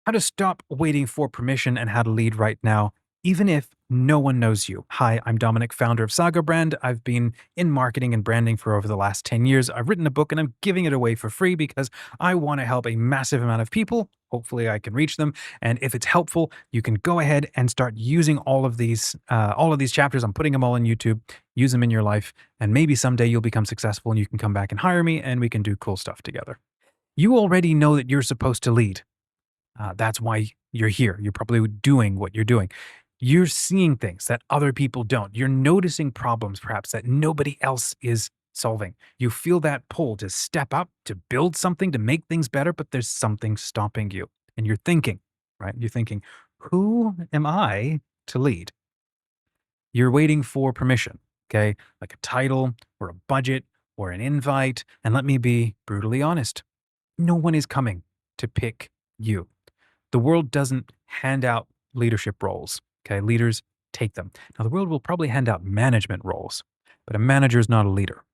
How to stop waiting for permission and how to lead right now, even if no one knows you. Hi, I'm Dominic, founder of SOUZA brand. I've been in marketing and branding for over the last 10 years. I've written a book and I'm giving it away for free because I want to help a massive amount of people. Hopefully I can reach them. And if it's helpful, you can go ahead and start using all of these chapters. I'm putting them all on YouTube, use them in your life. And maybe someday you'll become successful and you can come back and hire me and we can do cool stuff together. You already know that you're supposed to lead. That's why you're here. You're probably doing what you're doing. You're seeing things that other people don't. You're noticing problems perhaps that nobody else is solving. You feel that pull to step up, to build something, to make things better, but there's something stopping you. And you're thinking, right? You're thinking, who am I to lead? You're waiting for permission, okay? Like a title or a budget or an invite. And let me be brutally honest, no one is coming to pick you. The world doesn't hand out leadership roles. Okay. Leaders take them. Now, the world will probably hand out management roles, but a manager is not a leader.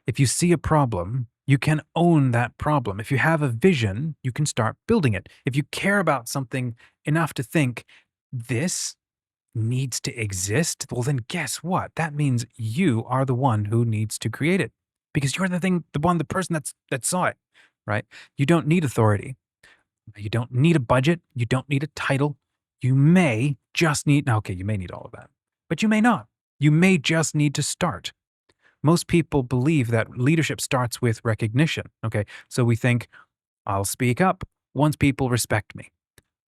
If you see a problem, you can own that problem. If you have a vision, you can start building it. If you care about something enough to think, this needs to exist, well, then guess what? That means you are the one who needs to create it because you're the person that saw it, right? You don't need authority. You don't need a budget. You don't need a title. You may just need, now, okay, you may need all of that, but you may not. You may just need to start. Most people believe that leadership starts with recognition. Okay. So we think, I'll speak up once people respect me.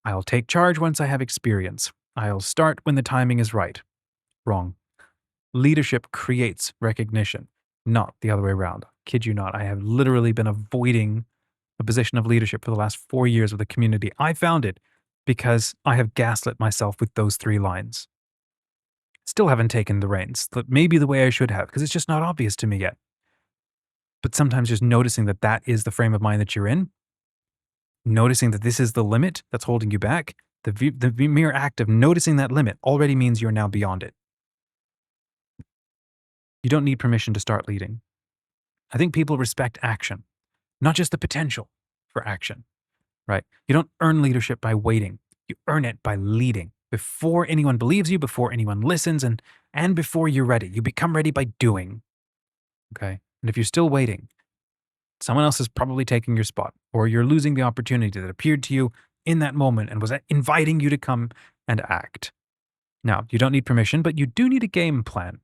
I'll take charge once I have experience. I'll start when the timing is right. Wrong. Leadership creates recognition, not the other way around. Kid you not. I have literally been avoiding a position of leadership for the last 4 years with the community. I found it because I have gaslit myself with those 3 lines. Still haven't taken the reins, but maybe the way I should have, because it's just not obvious to me yet. But sometimes just noticing that that is the frame of mind that you're in, noticing that this is the limit that's holding you back, the mere act of noticing that limit already means you're now beyond it. You don't need permission to start leading. I think people respect action, not just the potential for action, right? You don't earn leadership by waiting. You earn it by leading. Before anyone believes you, before anyone listens, and before you're ready. You become ready by doing, okay? And if you're still waiting, someone else is probably taking your spot, or you're losing the opportunity that appeared to you in that moment and was inviting you to come and act. Now, you don't need permission, but you do need a game plan.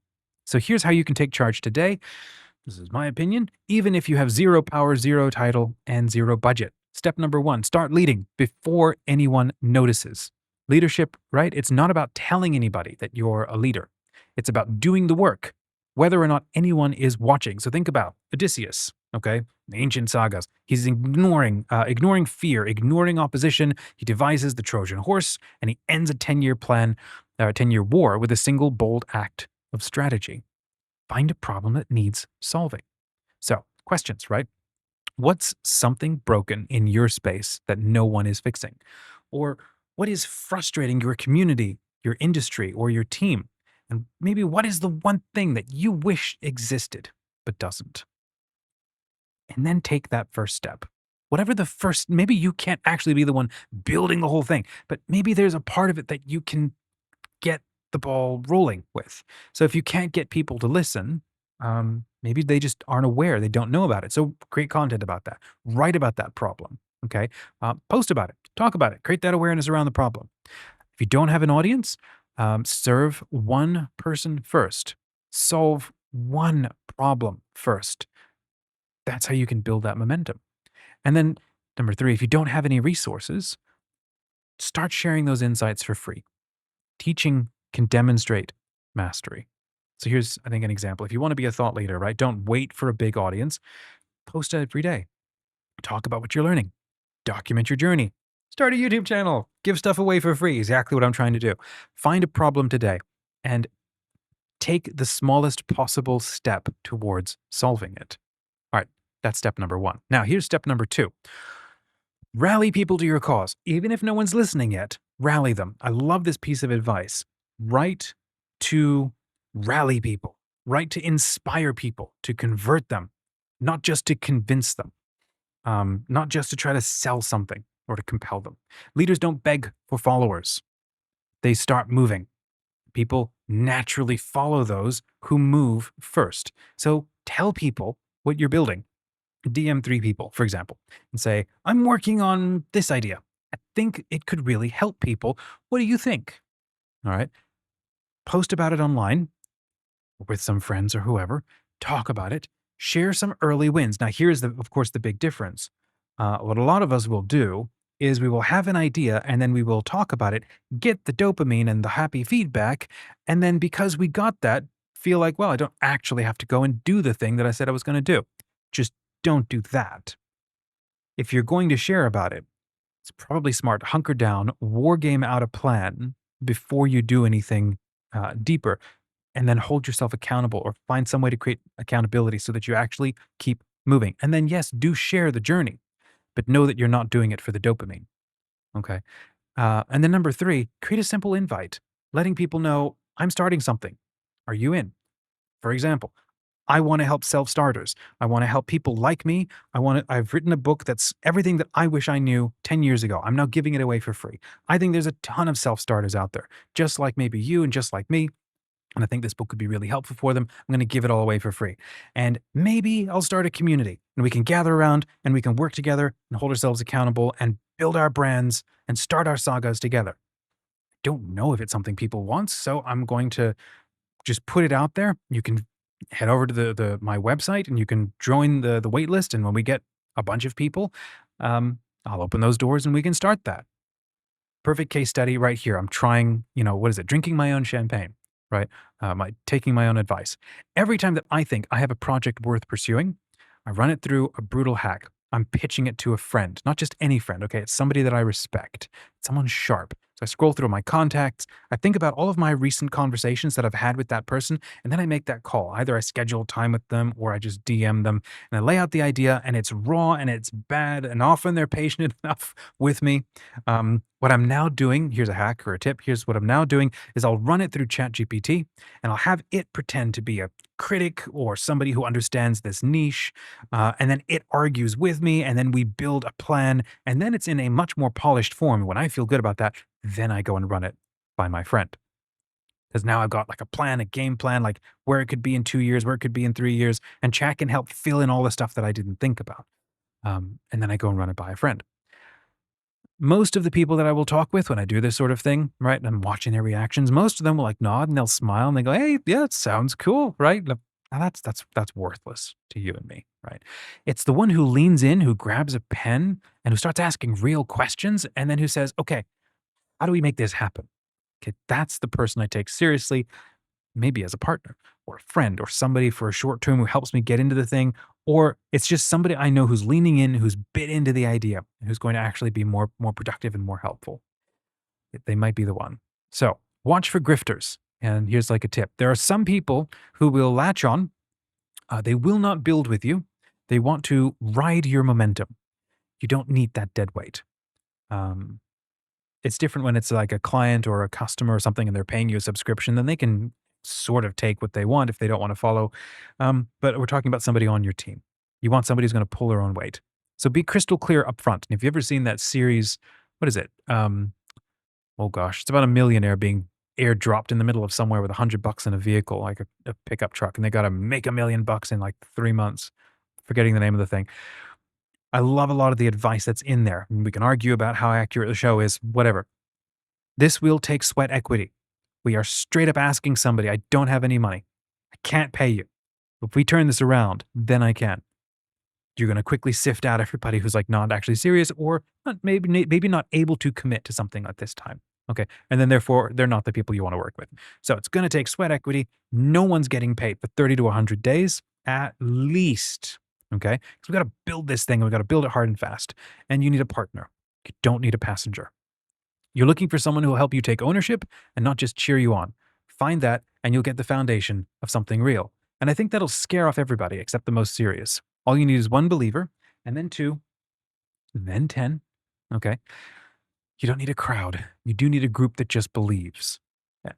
So here's how you can take charge today. This is my opinion, even if you have 0 power, 0 title, and 0 budget. Step number 1, start leading before anyone notices. Leadership, right? It's not about telling anybody that you're a leader. It's about doing the work, whether or not anyone is watching. So think about Odysseus, okay? The ancient sagas. He's ignoring fear, ignoring opposition. He devises the Trojan horse, and he ends a 10-year plan, a 10-year war with a single bold act of strategy. Find a problem that needs solving. So, questions, right? What's something broken in your space that no one is fixing? Or what is frustrating your community, your industry, or your team? And maybe what is the one thing that you wish existed but doesn't? And then take that first step. Whatever the first, maybe you can't actually be the one building the whole thing, but maybe there's a part of it that you can get the ball rolling with. So if you can't get people to listen, maybe they just aren't aware. They don't know about it. So create content about that. Write about that problem. Okay. Post about it. Talk about it. Create that awareness around the problem. If you don't have an audience, serve one person first. Solve one problem first. That's how you can build that momentum. And then number 3, if you don't have any resources, start sharing those insights for free. Teaching can demonstrate mastery. So here's, I think, an example. If you want to be a thought leader, right? Don't wait for a big audience. Post every day. Talk about what you're learning. Document your journey. Start a YouTube channel. Give stuff away for free. Exactly what I'm trying to do. Find a problem today and take the smallest possible step towards solving it. All right, that's step number 1. Now, here's step number 2. Rally people to your cause. Even if no one's listening yet, rally them. I love this piece of advice. Write to rally people. Write to inspire people, to convert them, not just to convince them, not just to try to sell something. or to compel them. Leaders don't beg for followers. They start moving. People naturally follow those who move first. So tell people what you're building. DM 3 people, for example, and say, I'm working on this idea. I think it could really help people. What do you think? All right. Post about it online with some friends or whoever. Talk about it. Share some early wins. Now, here's of course, the big difference. What a lot of us will do is we will have an idea and then we will talk about it, get the dopamine and the happy feedback, and then because we got that, feel like, well, I don't actually have to go and do the thing that I said I was going to do. Just don't do that. If you're going to share about it, it's probably smart. Hunker down, war game out a plan before you do anything deeper, and then hold yourself accountable or find some way to create accountability so that you actually keep moving. And then, yes, do share the journey, but know that you're not doing it for the dopamine. Okay. And then number 3, create a simple invite, letting people know I'm starting something. Are you in? For example, I want to help self-starters. I want to help people like me. I've written a book that's everything that I wish I knew 10 years ago. I'm now giving it away for free. I think there's a ton of self-starters out there, just like maybe you and just like me. And I think this book could be really helpful for them. I'm going to give it all away for free. And maybe I'll start a community and we can gather around and we can work together and hold ourselves accountable and build our brands and start our sagas together. I don't know if it's something people want, so I'm going to just put it out there. You can head over to my website and you can join the wait list. And when we get a bunch of people, I'll open those doors and we can start that. Perfect case study right here. I'm trying, what is it? Drinking my own champagne, right? Taking my own advice. Every time that I think I have a project worth pursuing, I run it through a brutal hack. I'm pitching it to a friend, not just any friend. Okay. It's somebody that I respect, someone sharp. So I scroll through my contacts. I think about all of my recent conversations that I've had with that person, and then I make that call. Either I schedule time with them or I just DM them and I lay out the idea, and it's raw and it's bad. And often they're patient enough with me. What I'm now doing, here's a hack or a tip. Here's what I'm now doing is I'll run it through ChatGPT and I'll have it pretend to be a critic or somebody who understands this niche. And then it argues with me, and then we build a plan, and then it's in a much more polished form. When I feel good about that, then I go and run it by my friend. Because now I've got like a plan, a game plan, like where it could be in 2 years, where it could be in 3 years, and chat can help fill in all the stuff that I didn't think about. And then I go and run it by a friend. Most of the people that I will talk with when I do this sort of thing, right, and I'm watching their reactions, most of them will like nod and they'll smile and they go, hey, yeah, it sounds cool, right? Now that's worthless to you and me, right? It's the one who leans in, who grabs a pen and who starts asking real questions, and then who says, okay, how do we make this happen? Okay, that's the person I take seriously, maybe as a partner or a friend or somebody for a short term who helps me get into the thing. Or it's just somebody I know who's leaning in, who's bit into the idea, and who's going to actually be more productive and more helpful. They might be the one. So watch for grifters. And here's like a tip. There are some people who will latch on. They will not build with you. They want to ride your momentum. You don't need that dead weight. It's different when it's like a client or a customer or something and they're paying you a subscription, then they can sort of take what they want if they don't want to follow. But we're talking about somebody on your team. You want somebody who's going to pull their own weight. So be crystal clear up front. And if you've ever seen that series, what is it? Oh gosh, it's about a millionaire being airdropped in the middle of somewhere with $100 in a vehicle, like a pickup truck, and they got to make $1 million in like 3 months. Forgetting the name of the thing. I love a lot of the advice that's in there. And we can argue about how accurate the show is, whatever. This will take sweat equity. We are straight up asking somebody, I don't have any money. I can't pay you. If we turn this around, then I can. You're going to quickly sift out everybody who's like not actually serious or not, maybe not able to commit to something at this time. Okay. And then therefore, they're not the people you want to work with. So it's going to take sweat equity. No one's getting paid for 30 to 100 days at least. Okay. Because we've got to build this thing. We've got to build it hard and fast. And you need a partner. You don't need a passenger. You're looking for someone who will help you take ownership and not just cheer you on. Find that and you'll get the foundation of something real. And I think that'll scare off everybody except the most serious. All you need is 1 believer, and then 2, then 10. Okay. You don't need a crowd. You do need a group that just believes.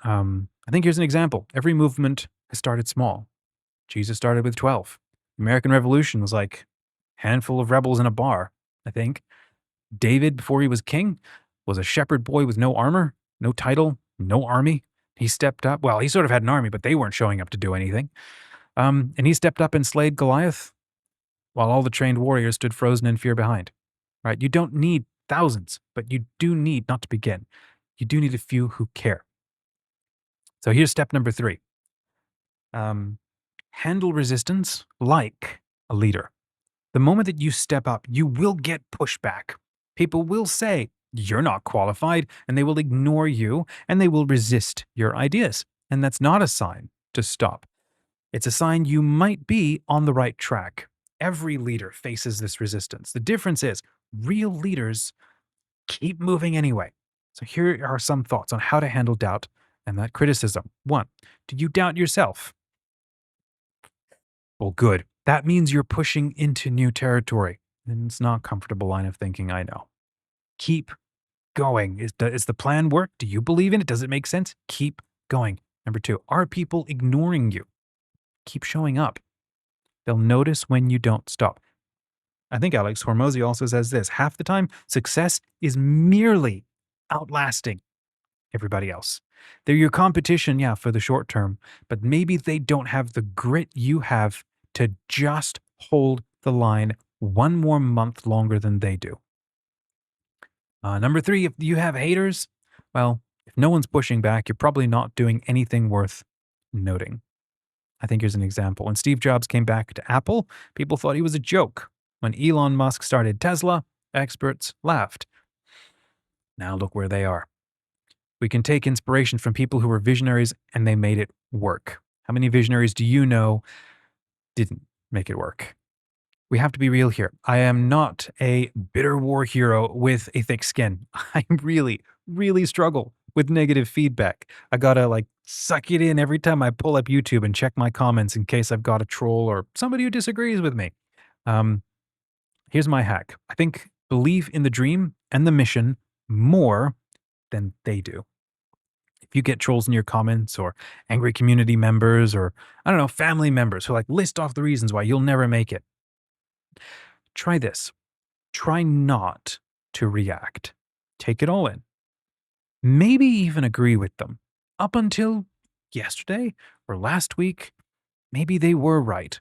I think here's an example. Every movement has started small. Jesus started with 12. The American Revolution was like a handful of rebels in a bar, I think. David, before he was king, was a shepherd boy with no armor, no title, no army. He stepped up. Well, he sort of had an army, but they weren't showing up to do anything. And he stepped up and slayed Goliath while all the trained warriors stood frozen in fear behind. Right? You don't need thousands, but you do need, not to begin, you do need a few who care. So here's step number 3. Handle resistance like a leader. The moment that you step up, you will get pushback. People will say, you're not qualified, and they will ignore you, and they will resist your ideas. And that's not a sign to stop. It's a sign you might be on the right track. Every leader faces this resistance. The difference is real leaders keep moving anyway. So here are some thoughts on how to handle doubt and that criticism. 1, do you doubt yourself? Well, good. That means you're pushing into new territory. And it's not a comfortable line of thinking, I know. Keep going. Is the plan work? Do you believe in it? Does it make sense? Keep going. Number 2, are people ignoring you? Keep showing up. They'll notice when you don't stop. I think Alex Hormozy also says this: half the time, success is merely outlasting everybody else. They're your competition, yeah, for the short term, but maybe they don't have the grit you have to just hold the line one more month longer than they do. Number 3, if you have haters, well, if no one's pushing back, you're probably not doing anything worth noting. I think here's an example. When Steve Jobs came back to Apple, people thought he was a joke. When Elon Musk started Tesla, experts laughed. Now look where they are. We can take inspiration from people who were visionaries and they made it work. How many visionaries do you know didn't make it work? We have to be real here. I am not a bitter war hero with a thick skin. I really, really struggle with negative feedback. I gotta suck it in every time I pull up YouTube and check my comments in case I've got a troll or somebody who disagrees with me. Here's my hack. I think believe in the dream and the mission more than they do. If you get trolls in your comments or angry community members or, I don't know, family members who list off the reasons why you'll never make it, try this. Try not to react. Take it all in. Maybe even agree with them. Up until yesterday or last week, maybe they were right.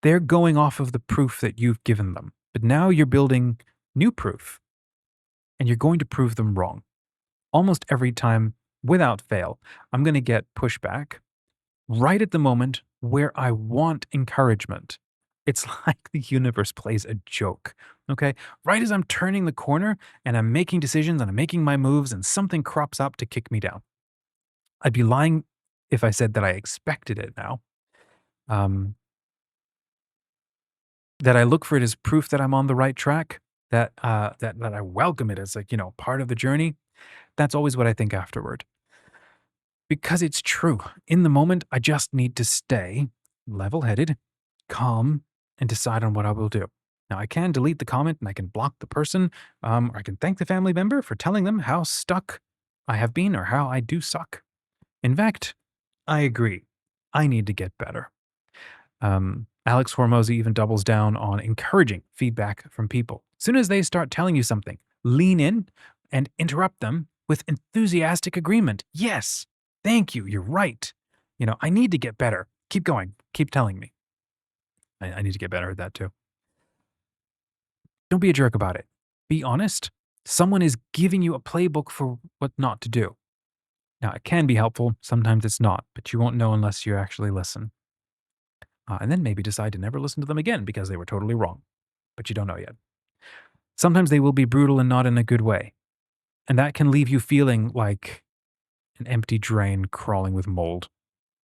They're going off of the proof that you've given them. But now you're building new proof. And you're going to prove them wrong. Almost every time, without fail, I'm going to get pushback right at the moment where I want encouragement. It's like the universe plays a joke, okay? Right as I'm turning the corner and I'm making decisions and I'm making my moves and something crops up to kick me down. I'd be lying if I said that I expected it now. That I look for it as proof that I'm on the right track, that I welcome it as part of the journey. That's always what I think afterward. Because it's true. In the moment, I just need to stay level-headed, calm, and decide on what I will do. Now, I can delete the comment and I can block the person, or I can thank the family member for telling them how stuck I have been or how I do suck. In fact, I agree. I need to get better. Alex Hormozy even doubles down on encouraging feedback from people. As soon as they start telling you something, lean in and interrupt them with enthusiastic agreement. Yes, thank you, you're right. I need to get better. Keep going. Keep telling me. I need to get better at that too. Don't be a jerk about it. Be honest. Someone is giving you a playbook for what not to do. Now, it can be helpful. Sometimes it's not, but you won't know unless you actually listen. And then maybe decide to never listen to them again because they were totally wrong. But you don't know yet. Sometimes they will be brutal and not in a good way. And that can leave you feeling like an empty drain crawling with mold.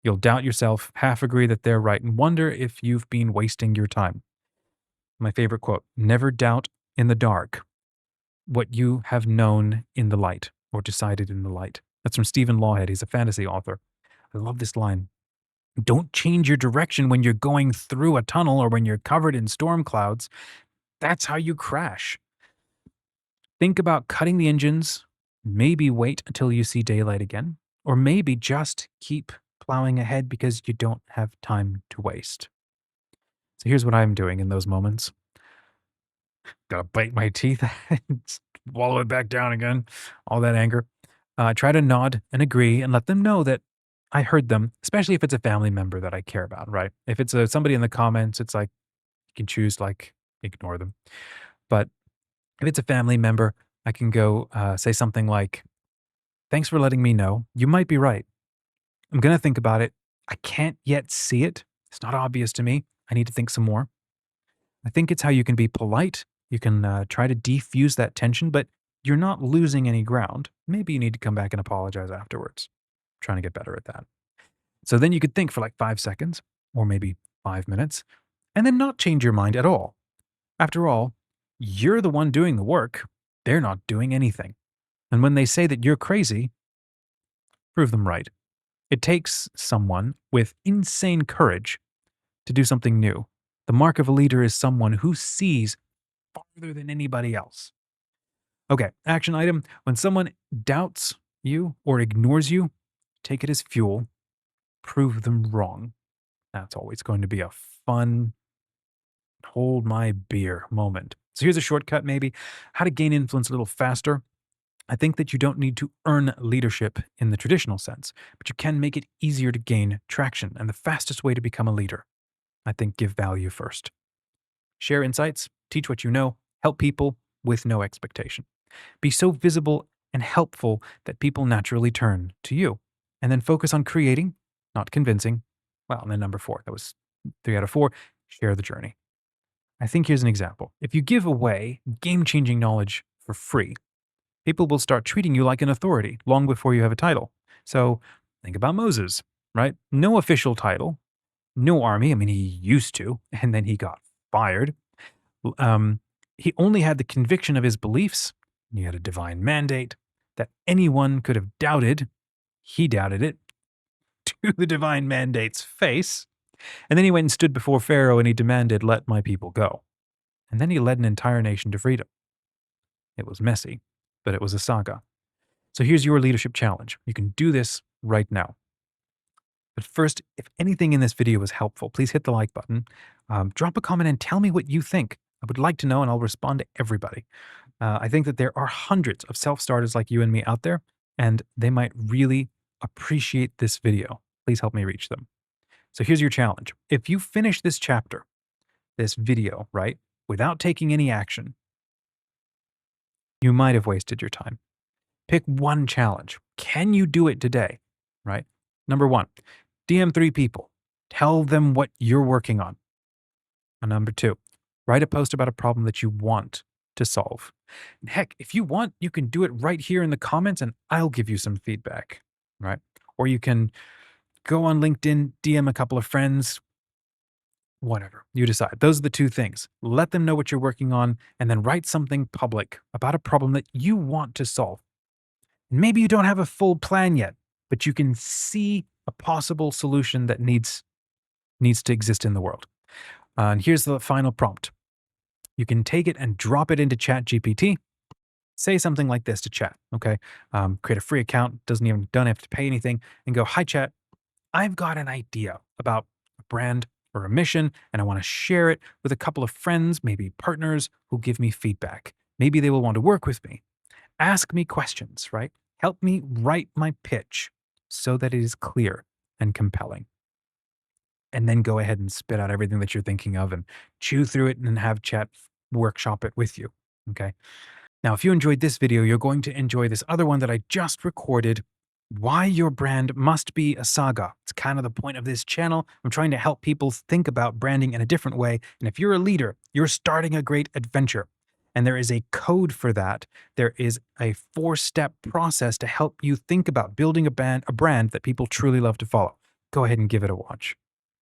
You'll doubt yourself, half agree that they're right, and wonder if you've been wasting your time. My favorite quote: never doubt in the dark what you have known in the light or decided in the light. That's from Stephen Lawhead. He's a fantasy author. I love this line. Don't change your direction when you're going through a tunnel or when you're covered in storm clouds. That's how you crash. Think about cutting the engines, maybe wait until you see daylight again, or maybe just keep plowing ahead because you don't have time to waste. So here's what I'm doing in those moments. Gotta bite my teeth and swallow it back down again. All that anger. Try to nod and agree and let them know that I heard them, especially if it's a family member that I care about, right? If it's somebody in the comments, it's like you can choose like ignore them. But if it's a family member, I can go say something like, "Thanks for letting me know. You might be right. I'm gonna think about it. I can't yet see it. It's not obvious to me. I need to think some more." I think it's how you can be polite. You can try to defuse that tension, but you're not losing any ground. Maybe you need to come back and apologize afterwards. Trying to get better at that. So then you could think for like 5 seconds or maybe 5 minutes and then not change your mind at all. After all, you're the one doing the work. They're not doing anything. And when they say that you're crazy, prove them right. It takes someone with insane courage to do something new. The mark of a leader is someone who sees farther than anybody else. Okay, action item. When someone doubts you or ignores you, take it as fuel, prove them wrong. That's always going to be a fun, hold my beer moment. So here's a shortcut, maybe how to gain influence a little faster. I think that you don't need to earn leadership in the traditional sense, but you can make it easier to gain traction. And the fastest way to become a leader, I think, give value first. Share insights, teach what you know, help people with no expectation. Be so visible and helpful that people naturally turn to you. And then focus on creating, not convincing. Well, and then number 4, that was 3 out of 4, share the journey. I think here's an example. If you give away game changing knowledge for free, people will start treating you like an authority long before you have a title. So think about Moses, right? No official title, no army. I mean, he used to, and then he got fired. Um, he only had the conviction of his beliefs. He had a divine mandate that anyone could have doubted. He doubted it to the divine mandate's face. And then he went and stood before Pharaoh and he demanded, "Let my people go." And then he led an entire nation to freedom. It was messy, but it was a saga. So here's your leadership challenge. You can do this right now. But first, if anything in this video was helpful, please hit the like button. Drop a comment and tell me what you think. I would like to know, and I'll respond to everybody. I think that there are hundreds of self-starters like you and me out there, and they might really appreciate this video. Please help me reach them. So here's your challenge. If you finish this chapter, this video, right, without taking any action, you might have wasted your time. Pick one challenge. Can you do it today? Right? Number 1, DM 3 people. Tell them what you're working on. And number 2, write a post about a problem that you want to solve. And heck, if you want, you can do it right here in the comments and I'll give you some feedback, right? Or you can go on LinkedIn, DM a couple of friends, whatever. You decide. Those are the 2 things. Let them know what you're working on and then write something public about a problem that you want to solve. Maybe you don't have a full plan yet, but you can see a possible solution that needs to exist in the world. And here's the final prompt. You can take it and drop it into ChatGPT. Say something like this to chat, okay? Create a free account, don't have to pay anything, and go, "Hi chat, I've got an idea about a brand or a mission, and I want to share it with a couple of friends, maybe partners who give me feedback. Maybe they will want to work with me. Ask me questions, right? Help me write my pitch so that it is clear and compelling." And then go ahead and spit out everything that you're thinking of and chew through it and have chat workshop it with you. Okay. Now, if you enjoyed this video, you're going to enjoy this other one that I just recorded. Why your brand must be a saga. It's kind of the point of this channel. I'm trying to help people think about branding in a different way. And if you're a leader, you're starting a great adventure. And there is a code for that. There is a 4-step process to help you think about building a brand that people truly love to follow. Go ahead and give it a watch.